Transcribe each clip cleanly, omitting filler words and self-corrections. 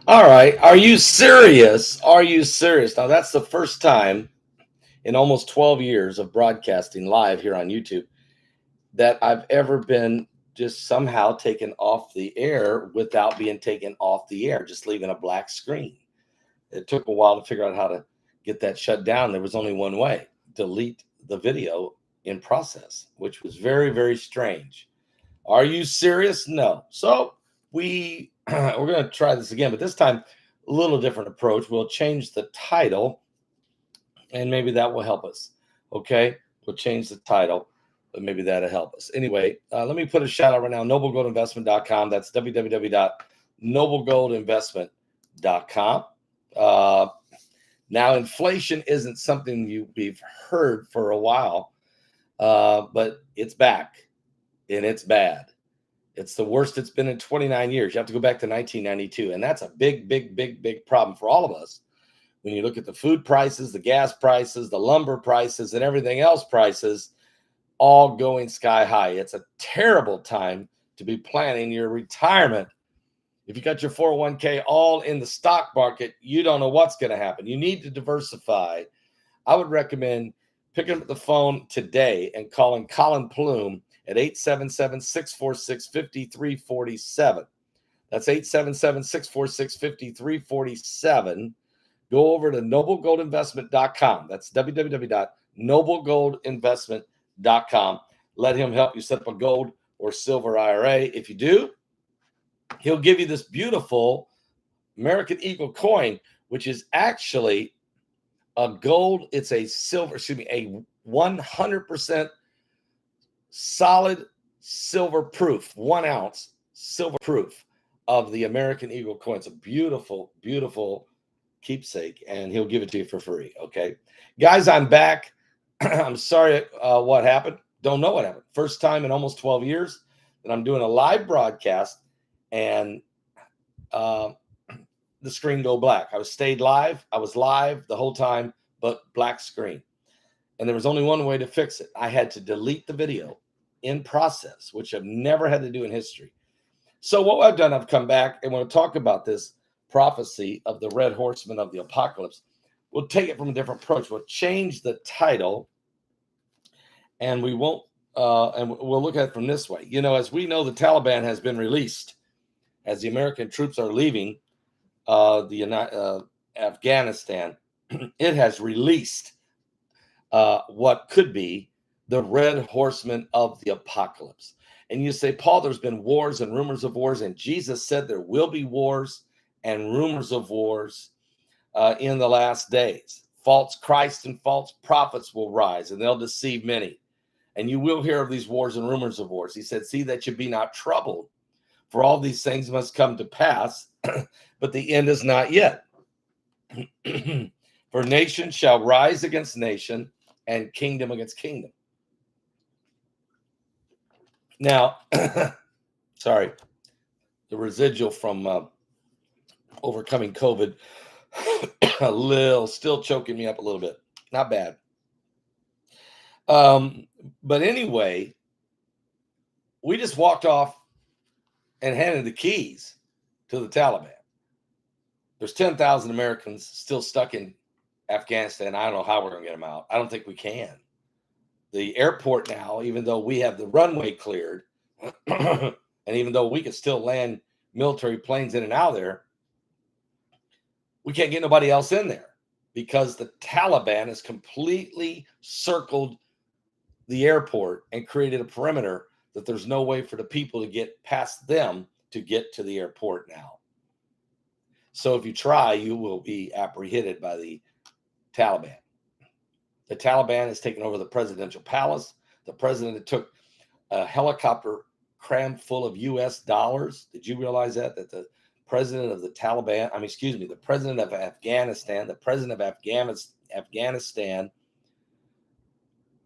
All right. Are you serious? Are you serious? Now, that's the first time in almost 12 years of broadcasting live here on YouTube that I've ever been just somehow taken off the air without being taken off the air, just leaving a black screen. It took a while to figure out how to get that shut down. There was only one way: delete the video in process, which was very, very strange. Are you serious? No. So we're going to try this again, but this time a little different approach. We'll change the title, and maybe that will help us. Okay, we'll change the title, but maybe that'll help us. Anyway, let me put a shout out right now. NobleGoldInvestment.com. That's www.noblegoldinvestment.com. Uh, Now, inflation isn't something we've heard for a while, but it's back and it's bad. It's the worst it's been in 29 years. You have to go back to 1992. And that's a big, big, big, big problem for all of us. When you look at the food prices, the gas prices, the lumber prices, and everything else prices, all going sky high. It's a terrible time to be planning your retirement. If you got your 401k all in the stock market, you don't know what's going to happen. You need to diversify. I would recommend picking up the phone today and calling Colin Plume at 877-646-5347. That's 877-646-5347. Go over to noblegoldinvestment.com. That's www.noblegoldinvestment.com. Let him help you set up a gold or silver IRA. If you do, he'll give you this beautiful American Eagle coin, which is actually a gold. It's a silver, a 100% solid silver proof, 1 ounce silver proof of the American Eagle coin. It's a beautiful, beautiful keepsake, and he'll give it to you for free. Okay, guys, I'm back. I'm sorry what happened. Don't know what happened. First time in almost 12 years that I'm doing a live broadcast, and the screen go black. I was live the whole time, but black screen. And there was only one way to fix it. I had to delete the video in process, which I've never had to do in history. So what I've done, I've come back and want to talk about this prophecy of the red horseman of the apocalypse. We'll take it from a different approach. We'll change the title, and we won't, and we'll look at it from this way. You know, as we know, the Taliban has been released as the American troops are leaving Afghanistan. It has released what could be the red horseman of the apocalypse. And you say, Paul, there's been wars and rumors of wars, and Jesus said there will be wars and rumors of wars in the last days. False Christ and false prophets will rise, and they'll deceive many. And you will hear of these wars and rumors of wars. He said, see that you be not troubled, for all these things must come to pass, but the end is not yet. For nation shall rise against nation, and kingdom against kingdom. Now, sorry, the residual from overcoming COVID, still choking me up a little bit. Not bad. But anyway, we just walked off and handed the keys to the Taliban. There's 10,000 Americans still stuck in Afghanistan. I don't know how we're going to get them out. I don't think we can. The airport now, even though we have the runway cleared, and even though we can still land military planes in and out of there, we can't get nobody else in there because the Taliban has completely circled the airport and created a perimeter that there's no way for the people to get past them to get to the airport now. So if you try, you will be apprehended by the Taliban. The Taliban has taken over the presidential palace. The president took a helicopter crammed full of U.S. dollars. Did you realize that the president of the Taliban, the president of Afghanistan, Afghanistan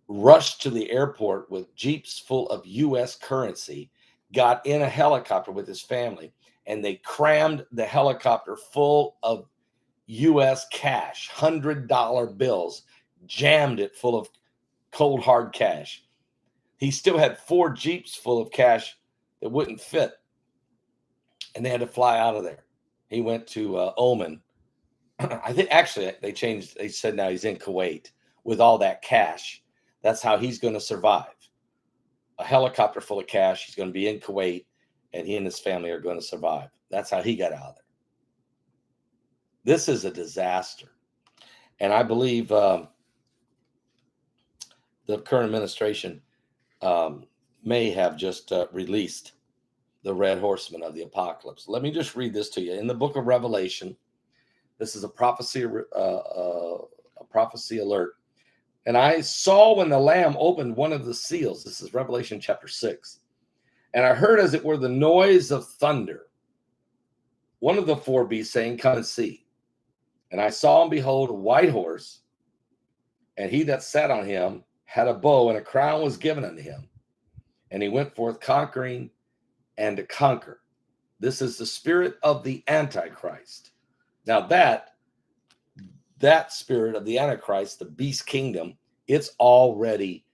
rushed to the airport with jeeps full of U.S. currency, got in a helicopter with his family, and they crammed the helicopter full of U.S. cash, $100 bills, jammed it full of cold, hard cash. He still had 4 jeeps full of cash that wouldn't fit, and they had to fly out of there. He went to Oman. I think actually they changed. They said now he's in Kuwait with all that cash. That's how he's going to survive. A helicopter full of cash. He's going to be in Kuwait, and he and his family are going to survive. That's how he got out of there. This is a disaster. And I believe the current administration may have just released the red horseman of the apocalypse. Let me just read this to you. In the book of Revelation, this is a prophecy alert. And I saw when the Lamb opened one of the seals. This is Revelation chapter 6. And I heard as it were the noise of thunder. One of the four beasts saying, come and see. And I saw and behold a white horse, and he that sat on him had a bow, and a crown was given unto him. And he went forth conquering and to conquer. This is the spirit of the Antichrist. Now that spirit of the Antichrist, the beast kingdom, it's already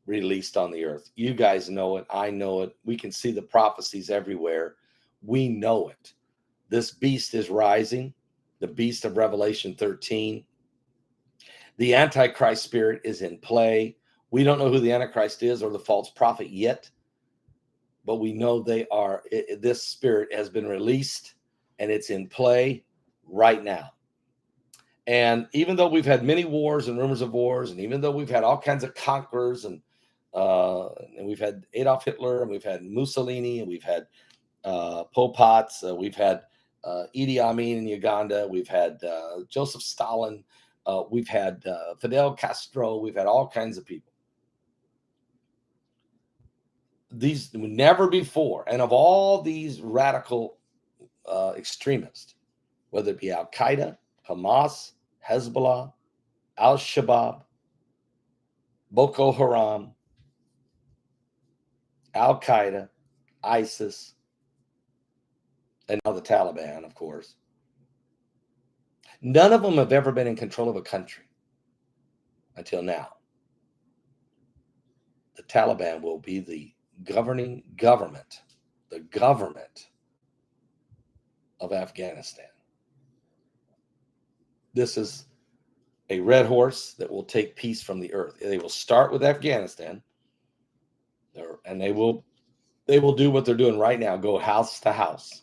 released on the earth. You guys know it. I know it. We can see the prophecies everywhere. We know it. This beast is rising. The beast of Revelation 13. The Antichrist spirit is in play. We don't know who the Antichrist is or the false prophet yet, but we know they are. This spirit has been released, and it's in play right now. And even though we've had many wars and rumors of wars, and even though we've had all kinds of conquerors, and we've had Adolf Hitler, and we've had Mussolini, and we've had Pol Pot, we've had Idi Amin in Uganda, we've had Joseph Stalin, we've had Fidel Castro, we've had all kinds of people. These never before, and of all these radical extremists, whether it be Al Qaeda, Hamas, Hezbollah, Al Shabaab, Boko Haram, Al Qaeda, ISIS, and now the Taliban, of course. None of them have ever been in control of a country until now. The Taliban will be the governing government, the government of Afghanistan. This is a red horse that will take peace from the earth. They will start with Afghanistan, and they will do what they're doing right now, go house to house,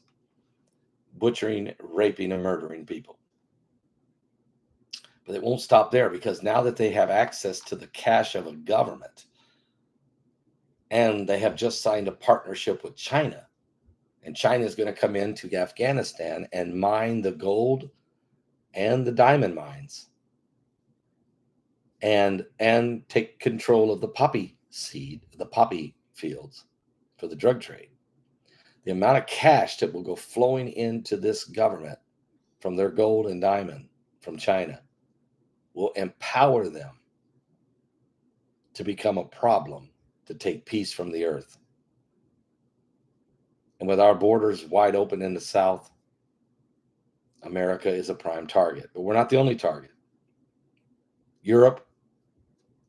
butchering, raping, and murdering people. But it won't stop there, because now that they have access to the cash of a government, and they have just signed a partnership with China, and China is going to come into Afghanistan and mine the gold and the diamond mines, and take control of the poppy fields for the drug trade. The amount of cash that will go flowing into this government from their gold and diamond from China will empower them to become a problem, to take peace from the earth. And with our borders wide open in the south, America is a prime target. But we're not the only target. Europe,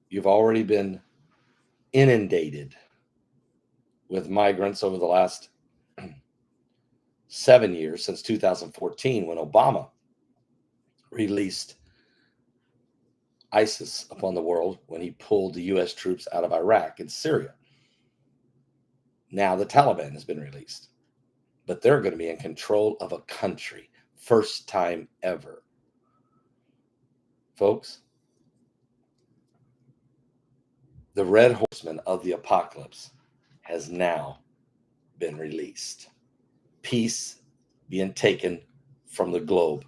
you've already been inundated with migrants over the last 7 years, since 2014, when Obama released ISIS upon the world, when he pulled the U.S. troops out of Iraq and Syria. Now the Taliban has been released, but they're going to be in control of a country. First time ever. Folks, the red horseman of the apocalypse has now been released. Peace being taken from the globe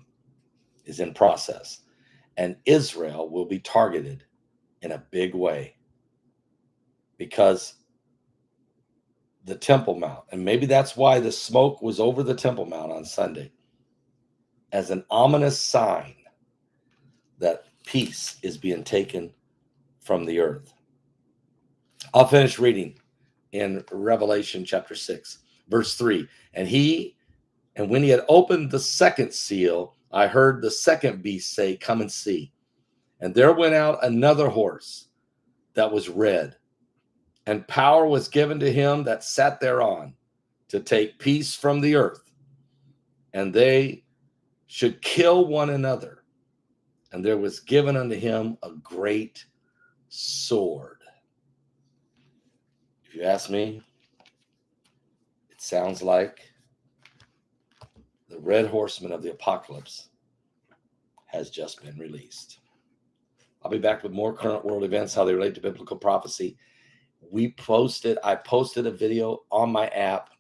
is in process, and Israel will be targeted in a big way, because the Temple Mount, and maybe that's why the smoke was over the Temple Mount on Sunday, as an ominous sign that peace is being taken from the earth. I'll finish reading in Revelation chapter 6, verse 3. And when he had opened the second seal, I heard the second beast say, come and see. And there went out another horse that was red, and power was given to him that sat thereon to take peace from the earth and they should kill one another. And there was given unto him a great sword. If you ask me, it sounds like the red horseman of the apocalypse has just been released. I'll be back with more current world events, how they relate to biblical prophecy. I posted a video on my app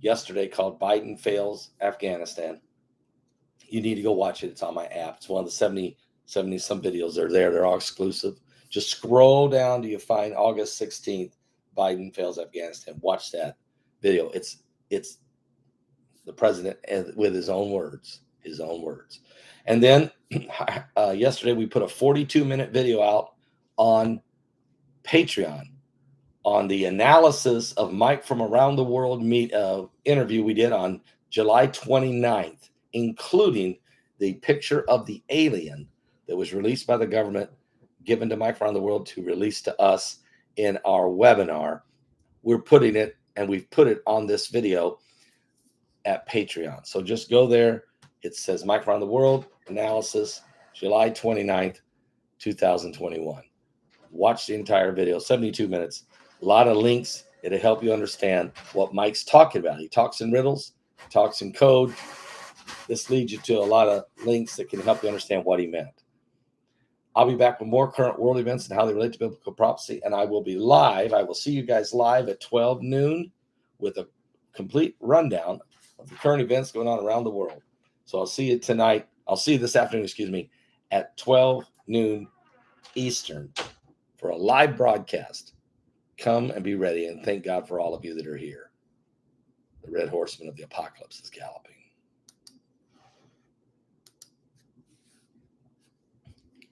yesterday called Biden Fails Afghanistan. You need to go watch it. It's on my app. It's one of the 70 some videos that are there. They're all exclusive. Just scroll down till you find August 16th, Biden Fails Afghanistan. Watch that video. It's the president with his own words. And then yesterday we put a 42-minute video out on Patreon on the analysis of Mike from Around the World interview we did on July 29th, including the picture of the alien that was released by the government, given to Mike from Around the World to release to us in our webinar. We're putting it, and we've put it on this video at Patreon. So just go there. It says Mike from Around the World analysis, July 29th, 2021. Watch the entire video, 72 minutes. A lot of links. It'll help you understand what Mike's talking about. He talks in riddles, talks in code. This leads you to a lot of links that can help you understand what he meant. I'll be back with more current world events and how they relate to biblical prophecy, and I will be live. I will see you guys live at 12 noon with a complete rundown of the current events going on around the world. So I'll see you tonight. I'll see you this afternoon, at 12 noon Eastern for a live broadcast. Come and be ready, and thank God for all of you that are here. The red horseman of the apocalypse is galloping.